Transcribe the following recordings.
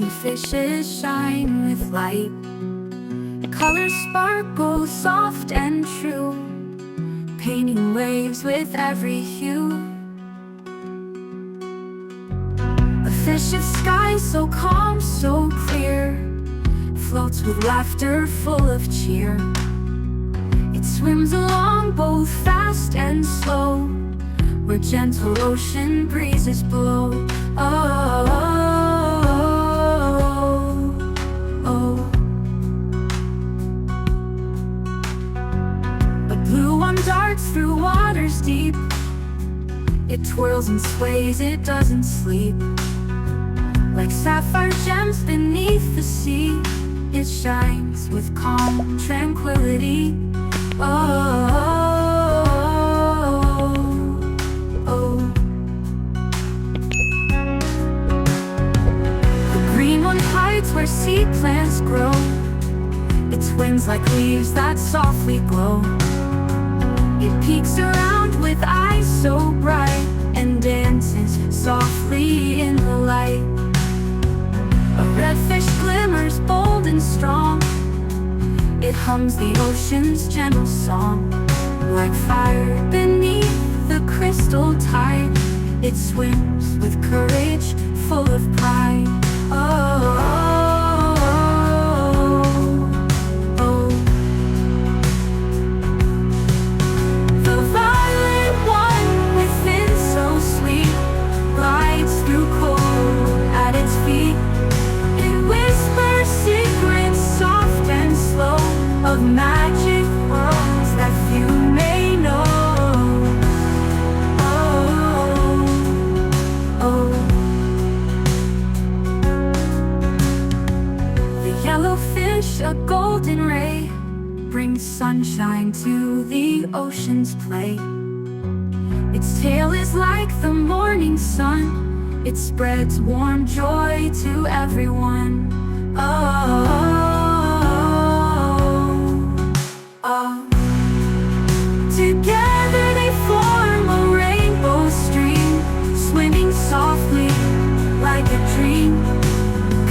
fishes shine with light. Colors sparkle soft and true, painting waves with every hue. A fish of sky so calm, so clear, floats with laughter full of cheer. It swims along both fast and slow, where gentle ocean breezes blow. Oh, oh, oh. But blue one darts through waters deep. It twirls and sways, it doesn't sleep. Like sapphire gems beneath the sea, it shines with calm tranquility. Oh, oh. The green one hides where sea plants grow. Its wings like leaves that softly glow. It peeks around with eyes so bright, and dances softly in the light. A redfish glimmers bold and strong. It hums the ocean's gentle song. Like fire beneath the crystal tide, it swims with courage, full of pride. Oh, oh, oh. The violet one within so sweet glides through cold at its feet. It whispers secrets soft and slow, of magic worlds that few may know. Oh, oh. The yellow fish, a golden ray, brings sunshine to the ocean's play. Its tail is like the morning sun, it spreads warm joy to everyone. Oh, oh. Together they form a rainbow stream, swimming softly like a dream.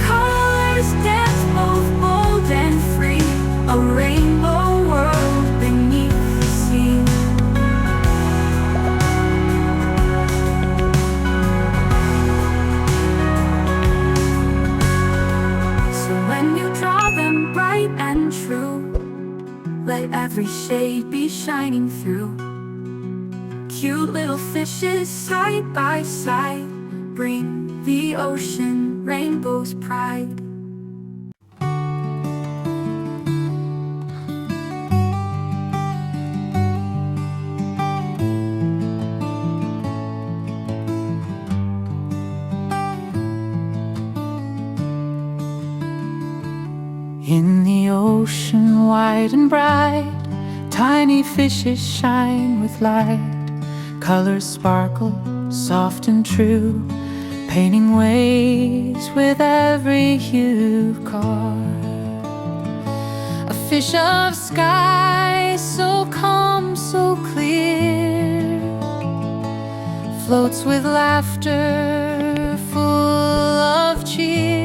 Colors dance both bold and free, a rainbow world beneath the sea. So when you draw them bright and true, let every shade be shining through. Cute little fishes side by side, bring the ocean rainbow's pride. In the ocean wide and bright, tiny fishes shine with light. Colors sparkle soft and true, painting waves with every hue caught. A fish of sky so calm, so clear, floats with laughter full of cheer.